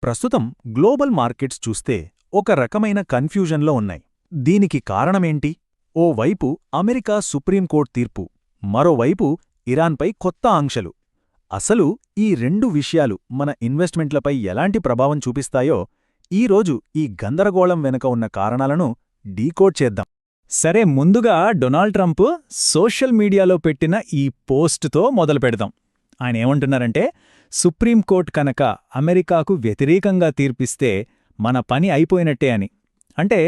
ప్రస్తుతం global markets చూస్తే ఒక రకమైన కన్ఫ్యూజన్లో ఉన్నాయి. దీనికి కారణమేంటి? ఓవైపు అమెరికా సుప్రీంకోర్టు తీర్పు, మరోవైపు ఇరాన్పై కొత్త ఆంక్షలు. అసలు ఈ రెండు విషయాలు మన ఇన్వెస్ట్మెంట్లపై ఎలాంటి ప్రభావం చూపిస్తాయో ఈరోజు ఈ గందరగోళం వెనుక ఉన్న కారణాలను డీకోడ్ చేద్దాం. సరే, ముందుగా డొనాల్డ్ ట్రంప్ సోషల్ మీడియాలో పెట్టిన ఈ పోస్టుతో మొదలుపెడదాం. ఆయన ఏమంటున్నారంటే, సుప్రీంకోర్టు కనుక అమెరికాకు వ్యతిరేకంగా తీర్పిస్తే మన పని అయిపోయినట్టే అని. అంటే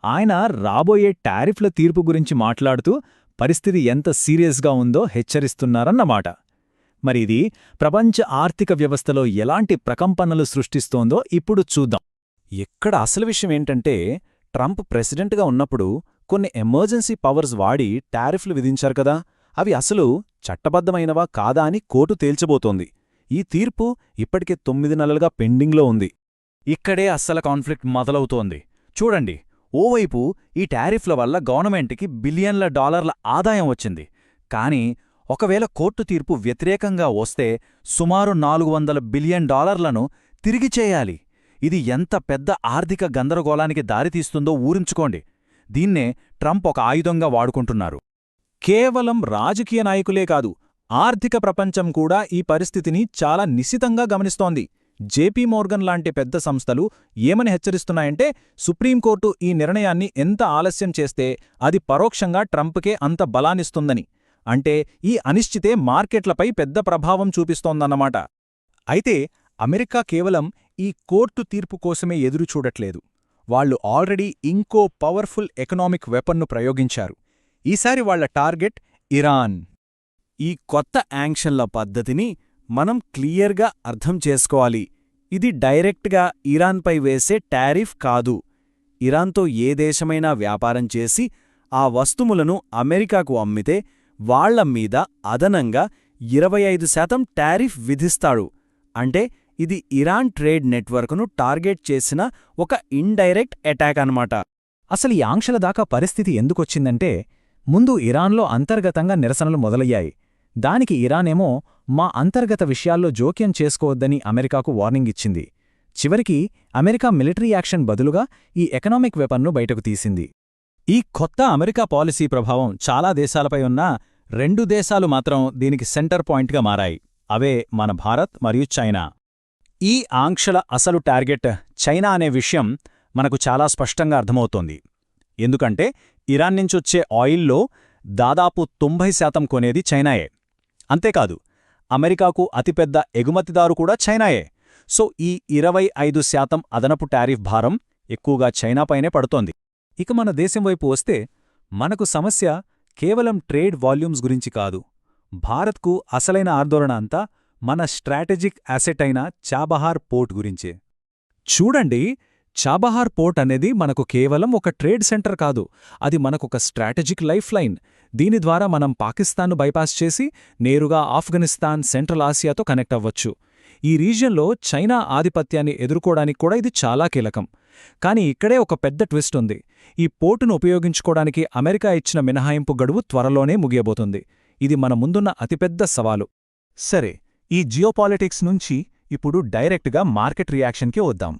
ఆయన రాబోయే టారిఫ్ల తీర్పు గురించి మాట్లాడుతూ పరిస్థితి ఎంత సీరియస్గా ఉందో హెచ్చరిస్తున్నారన్నమాట. మరి ఇది ప్రపంచ ఆర్థిక వ్యవస్థలో ఎలాంటి ప్రకంపనలు సృష్టిస్తోందో ఇప్పుడు చూద్దాం. ఇక్కడ అసలు విషయమేంటంటే, ట్రంప్ ప్రెసిడెంట్గా ఉన్నప్పుడు కొన్ని ఎమర్జెన్సీ పవర్స్ వాడి టారిఫ్లు విధించారు కదా, అవి అసలు చట్టబద్ధమైనవా కాదా అని కోర్టు తేల్చబోతోంది. ఈ తీర్పు ఇప్పటికే 9 నెలలుగా పెండింగ్లో ఉంది. ఇక్కడే అస్సల కాన్ఫ్లిక్ట్ మొదలవుతోంది. చూడండి, ఓవైపు ఈ టారిఫ్ల వల్ల గవర్నమెంట్కి బిలియన్ల డాలర్ల ఆదాయం వచ్చింది. కానీ ఒకవేళ కోర్టు తీర్పు వ్యతిరేకంగా వస్తే సుమారు 400 బిలియన్ డాలర్లను తిరిగి చేయాలి. ఇది ఎంత పెద్ద ఆర్థిక గందరగోళానికి దారితీస్తుందో ఊరించుకోండి. దీన్నే ట్రంప్ ఒక ఆయుధంగా వాడుకుంటున్నారు. కేవలం రాజకీయ నాయకులే కాదు, ఆర్థిక ప్రపంచం కూడా ఈ పరిస్థితిని చాలా నిశితంగా గమనిస్తోంది. జేపీ మోర్గన్ లాంటి పెద్ద సంస్థలు ఏమని హెచ్చరిస్తున్నాయంటే, సుప్రీంకోర్టు ఈ నిర్ణయాన్ని ఎంత ఆలస్యం చేస్తే అది పరోక్షంగా ట్రంప్కే అంత బలాన్నిస్తుందని. అంటే ఈ అనిశ్చితే మార్కెట్లపై పెద్ద ప్రభావం చూపిస్తోందన్నమాట. అయితే అమెరికా కేవలం ఈ కోర్టు తీర్పు కోసమే ఎదురుచూడట్లేదు. వాళ్లు ఆల్రెడీ ఇంకో పవర్ఫుల్ ఎకనామిక్ వెపన్ను ప్రయోగించారు. ఈసారి వాళ్ల టార్గెట్ ఇరాన్. ఈ కొత్త యాంక్షన్ల పద్ధతిని మనం క్లియర్గా అర్థం చేసుకోవాలి. ఇది డైరెక్ట్గా ఇరాన్పై వేసే టారిఫ్ కాదు. ఇరాన్తో ఏ దేశమైనా వ్యాపారం చేసి ఆ వస్తువులను అమెరికాకు అమ్మితే వాళ్ల మీద అదనంగా 25% టారిఫ్ విధిస్తాడు. అంటే ఇది ఇరాన్ ట్రేడ్ నెట్వర్క్ను టార్గెట్ చేసిన ఒక ఇండైరెక్ట్ అటాక్ అన్నమాట. అసలు ఈ ఆంక్షల దాకా పరిస్థితి ఎందుకొచ్చిందంటే, ముందు ఇరాన్లో అంతర్గతంగా నిరసనలు మొదలయ్యాయి. దానికి ఇరానేమో మా అంతర్గత విషయాల్లో జోక్యం చేసుకోవద్దని అమెరికాకు వార్నింగ్ ఇచ్చింది. చివరికి అమెరికా మిలిటరీ యాక్షన్ బదులుగా ఈ ఎకనామిక్ వెపన్ను బయటకు తీసింది. ఈ కొత్త అమెరికా పాలసీ ప్రభావం చాలా దేశాలపై ఉన్నా 2 దేశాలు మాత్రం దీనికి సెంటర్ పాయింట్గా మారాయి. అవే మన భారత్ మరియు చైనా. ఈ ఆంక్షల అసలు టార్గెట్ చైనా అనే విషయం మనకు చాలా స్పష్టంగా అర్థమవుతోంది. ఎందుకంటే ఇరాన్ నుంచొచ్చే ఆయిల్లో దాదాపు 90% కొనేది చైనాయే. అంతేకాదు, అమెరికాకు అతిపెద్ద ఎగుమతిదారు కూడా చైనాయే. సో ఈ 25% అదనపు టారిఫ్ భారం ఎక్కువగా చైనాపైనే పడుతోంది. ఇక మన దేశం వైపు వస్తే మనకు సమస్య కేవలం ట్రేడ్ వాల్యూమ్స్ గురించి కాదు. భారత్కు అసలైన ఆందోళన అంతా మన స్ట్రాటజిక్ అసెట్ అయిన చాబహార్ పోర్ట్ గురించే. చూడండి, చాబహార్ పోర్ట్ అనేది మనకు కేవలం ఒక ట్రేడ్ సెంటర్ కాదు, అది మనకొక స్ట్రాటజిక్ లైఫ్ లైన్. దీని ద్వారా మనం పాకిస్తాన్ను బైపాస్ చేసి నేరుగా ఆఫ్ఘనిస్తాన్, సెంట్రల్ ఆసియాతో కనెక్ట్ అవ్వచ్చు. ఈ రీజియన్లో చైనా ఆధిపత్యాన్ని ఎదుర్కోవడానికి కూడా ఇది చాలా కీలకం. కానీ ఇక్కడే ఒక పెద్ద ట్విస్ట్ ఉంది. ఈ పోర్టును ఉపయోగించుకోవడానికి అమెరికా ఇచ్చిన మినహాయింపు గడువు త్వరలోనే ముగియబోతుంది. ఇది మన ముందున్న అతిపెద్ద సవాలు. సరే, ఈ జియోపాలిటిక్స్ నుంచి ఇప్పుడు డైరెక్ట్గా మార్కెట్ రియాక్షన్కి వద్దాం.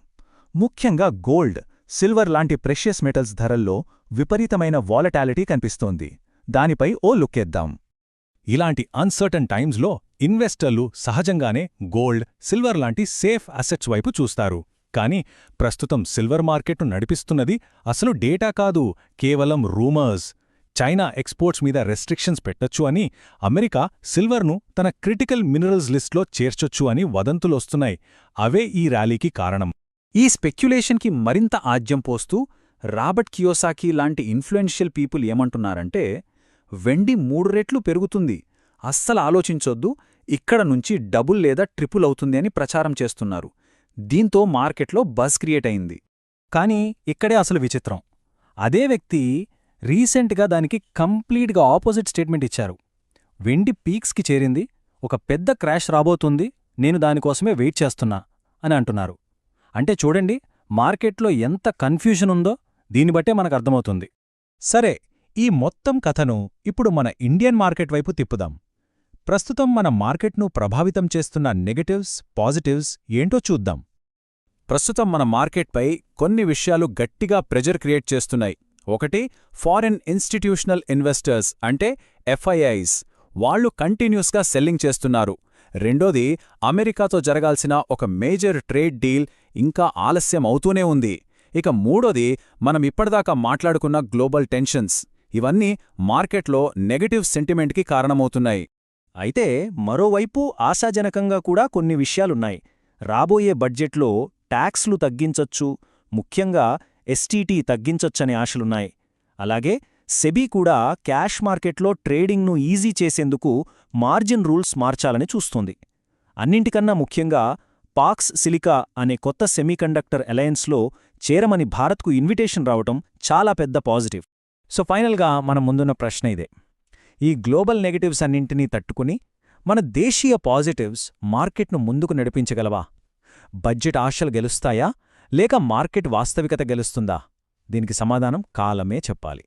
ముఖ్యంగా గోల్డ్, సిల్వర్ లాంటి ప్రెషియస్ మెటల్స్ ధరల్లో విపరీతమైన వాలటాలిటీ కనిపిస్తోంది. దానిపై ఓ లుక్కేద్దాం. ఇలాంటి అన్సర్టన్ టైమ్స్లో ఇన్వెస్టర్లు సహజంగానే గోల్డ్, సిల్వర్ లాంటి సేఫ్ అసెట్స్ వైపు చూస్తారు. కానీ ప్రస్తుతం సిల్వర్ మార్కెట్ను నడిపిస్తున్నది అసలు డేటా కాదు, కేవలం రూమర్స్. చైనా ఎక్స్పోర్ట్స్ మీద రెస్ట్రిక్షన్స్ పెట్టొచ్చు అని, అమెరికా సిల్వర్ను తన క్రిటికల్ మినరల్స్ లిస్ట్లో చేర్చొచ్చు అని వదంతులొస్తున్నాయి. అవే ఈ ర్యాలీకి కారణం. ఈ స్పెక్యులేషన్కి మరింత ఆజ్యం పోస్తూ రాబర్ట్ కియోసాకి లాంటి ఇన్ఫ్లుయెన్షియల్ పీపుల్ ఏమంటున్నారంటే, వెండి 3 రెట్లు పెరుగుతుంది, అస్సలు ఆలోచించొద్దు, ఇక్కడ నుంచి డబుల్ లేదా ట్రిపుల్ అవుతుంది అని ప్రచారం చేస్తున్నారు. దీంతో మార్కెట్లో బజ్ క్రియేట్ అయింది. కానీ ఇక్కడే అసలు విచిత్రం. అదే వ్యక్తి రీసెంట్గా దానికి కంప్లీట్గా ఆపోజిట్ స్టేట్మెంట్ ఇచ్చారు. వెండి పీక్స్కి చేరింది, ఒక పెద్ద క్రాష్ రాబోతుంది, నేను దానికోసమే వెయిట్ చేస్తున్నా అని అంటున్నారు. అంటే చూడండి, మార్కెట్లో ఎంత కన్ఫ్యూజన్ ఉందో దీన్నిబట్టే మనకు అర్థమవుతుంది. సరే, ఈ మొత్తం కథను ఇప్పుడు మన ఇండియన్ మార్కెట్ వైపు తిప్పుదాం. ప్రస్తుతం మన మార్కెట్ను ప్రభావితం చేస్తున్న నెగటివ్స్, పాజిటివ్స్ ఏంటో చూద్దాం. ప్రస్తుతం మన మార్కెట్పై కొన్ని విషయాలు గట్టిగా ప్రెజర్ క్రియేట్ చేస్తున్నాయి. ఒకటి, ఫారెన్ ఇన్స్టిట్యూషనల్ ఇన్వెస్టర్స్ అంటే ఎఫ్ఐఐస్. వాళ్లు కంటిన్యూస్గా సెల్లింగ్ చేస్తున్నారు. రెండోది, అమెరికాతో జరగాల్సిన ఒక మేజర్ ట్రేడ్ డీల్ ఇంకా ఆలస్యం అవుతూనే ఉంది. ఇక మూడోది, మనం ఇప్పటిదాకా మాట్లాడుకున్న గ్లోబల్ టెన్షన్స్. ఇవన్నీ మార్కెట్లో నెగటివ్ సెంటిమెంట్కి కారణమవుతున్నాయి. అయితే మరోవైపు ఆశాజనకంగా కూడా కొన్ని విషయాలున్నాయి. రాబోయే బడ్జెట్లో ట్యాక్స్లు తగ్గించొచ్చు, ముఖ్యంగా ఎస్టీటీ తగ్గించొచ్చనే ఆశలున్నాయి. అలాగే సెబీ కూడా క్యాష్ మార్కెట్లో ట్రేడింగ్ను ఈజీ చేసేందుకు మార్జిన్ రూల్స్ మార్చాలని చూస్తోంది. అన్నింటికన్నా ముఖ్యంగా పాక్స్ సిలికా అనే కొత్త సెమీకండక్టర్ అలయన్స్లో చేరమని భారత్కు ఇన్విటేషన్ రావటం చాలా పెద్ద పాజిటివ్. సో ఫైనల్గా మన ముందున్న ప్రశ్న ఇదే: ఈ గ్లోబల్ నెగటివ్స్ అన్నింటినీ తట్టుకుని మన దేశీయ పాజిటివ్స్ మార్కెట్ను ముందుకు నడిపించగలవా? బడ్జెట్ ఆశలు గెలుస్తాయా లేక మార్కెట్ వాస్తవికత గెలుస్తుందా? దీనికి సమాధానం కాలమే చెప్పాలి.